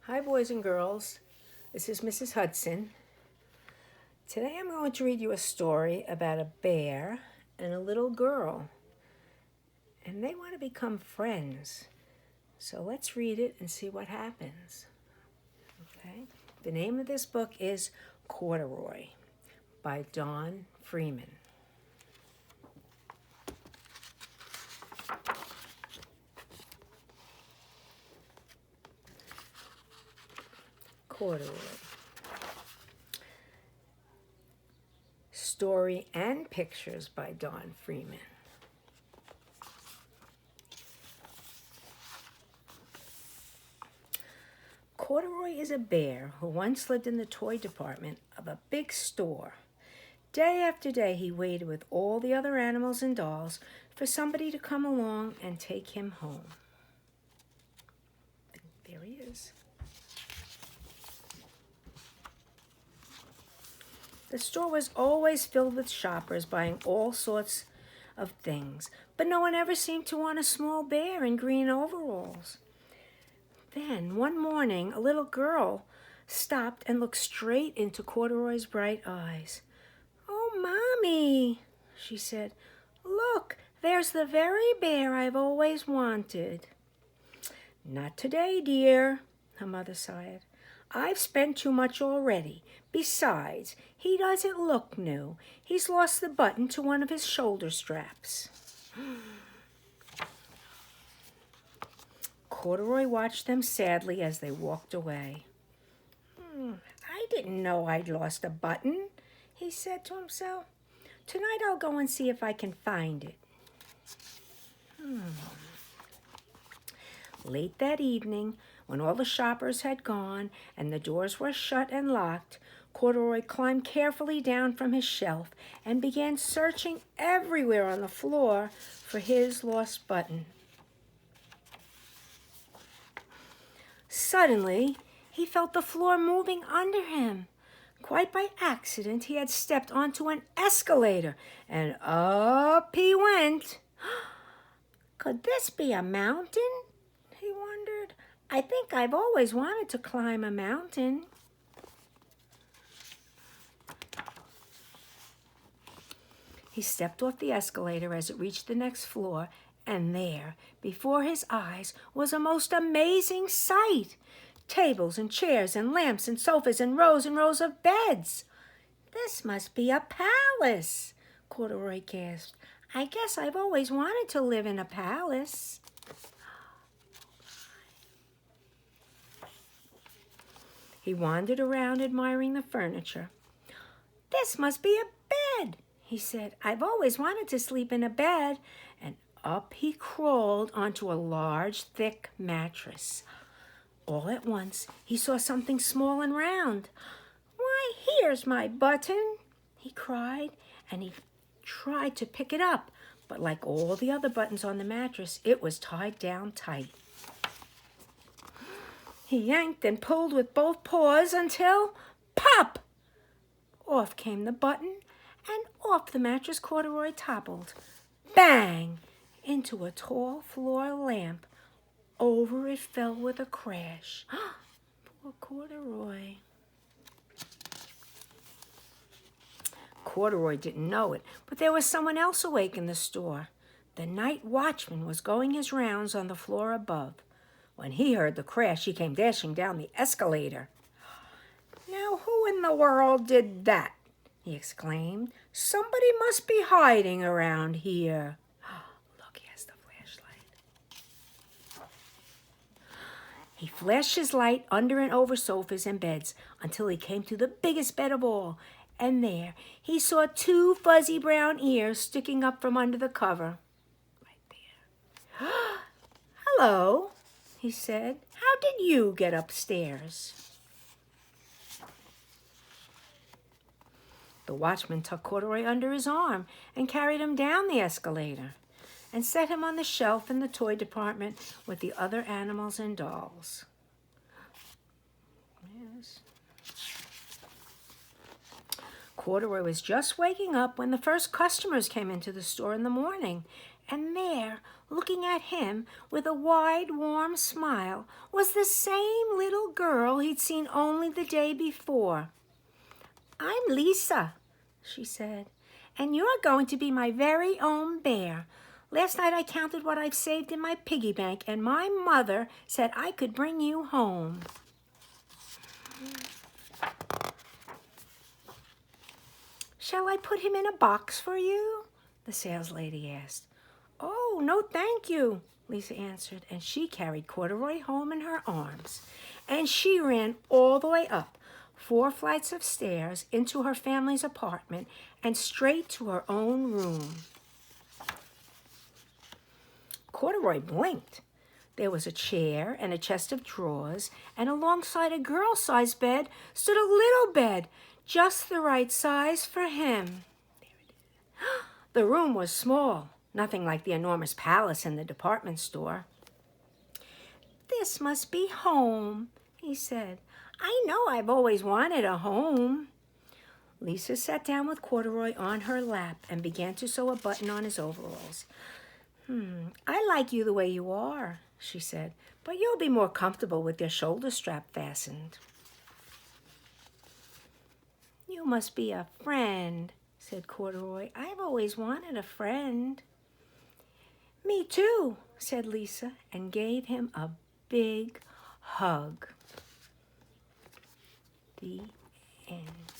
Hi, boys and girls. This is Mrs. Hudson. Today I'm going to read you a story about a bear and a little girl, and they want to become friends. So let's read it and see what happens. Okay? The name of this book is Corduroy by Freeman. Corduroy. Story and pictures by Freeman. Corduroy is a bear who once lived in the toy department of a big store. Day after day, he waited with all the other animals and dolls for somebody to come along and take him home. There he is. The store was always filled with shoppers buying all sorts of things, but no one ever seemed to want a small bear in green overalls. Then, one morning, a little girl stopped and looked straight into Corduroy's bright eyes. "Oh, Mommy," she said, "look, there's the very bear I've always wanted." "Not today, dear," her mother sighed. "I've spent too much already. Besides, he doesn't look new. He's lost the button to one of his shoulder straps." Corduroy watched them sadly as they walked away. "I didn't know I'd lost a button," he said to himself. "Tonight I'll go and see if I can find it." Late that evening, when all the shoppers had gone and the doors were shut and locked, Corduroy climbed carefully down from his shelf and began searching everywhere on the floor for his lost button. Suddenly, he felt the floor moving under him. Quite by accident, he had stepped onto an escalator, and up he went. Could this be a mountain? He wondered. "I think I've always wanted to climb a mountain." He stepped off the escalator as it reached the next floor, and there, before his eyes, was a most amazing sight. Tables and chairs and lamps and sofas and rows of beds. "This must be a palace," Corduroy gasped. "I guess I've always wanted to live in a palace." He wandered around admiring the furniture. "This must be a bed," he said. "I've always wanted to sleep in a bed." And up he crawled onto a large, thick mattress. All at once, he saw something small and round. "Why, here's my button," he cried, and he tried to pick it up, but like all the other buttons on the mattress, it was tied down tight. He yanked and pulled with both paws until, pop! Off came the button, and off the mattress Corduroy toppled. Bang! Into a tall floor lamp. Over it fell with a crash. Poor Corduroy. Corduroy didn't know it, but there was someone else awake in the store. The night watchman was going his rounds on the floor above. When he heard the crash, he came dashing down the escalator. "Now, who in the world did that?" he exclaimed. "Somebody must be hiding around here." Look, he has the flashlight. He flashed his light under and over sofas and beds until he came to the biggest bed of all, and there he saw 2 fuzzy brown ears sticking up from under the cover. Right there. "Hello," he said. "How did you get upstairs?" The watchman took Corduroy under his arm and carried him down the escalator and set him on the shelf in the toy department with the other animals and dolls. Yes. Corduroy was just waking up when the first customers came into the store in the morning, And there, looking at him with a wide, warm smile, was the same little girl he'd seen only the day before. "I'm Lisa," she said, "and you're going to be my very own bear. Last night I counted what I've saved in my piggy bank, and my mother said I could bring you home." "Shall I put him in a box for you?" the saleslady asked. "Oh, no, thank you," Lisa answered, and she carried Corduroy home in her arms. And she ran all the way up 4 flights of stairs into her family's apartment and straight to her own room. Corduroy blinked. There was a chair and a chest of drawers, and alongside a girl-sized bed stood a little bed, just the right size for him. The room was small, nothing like the enormous palace in the department store. "This must be home," he said. "I know I've always wanted a home." Lisa sat down with Corduroy on her lap and began to sew a button on his overalls. "I like you the way you are," she said, "but you'll be more comfortable with your shoulder strap fastened." "You must be a friend," said Corduroy. "I've always wanted a friend." "Me too," said Lisa, and gave him a big hug. The end.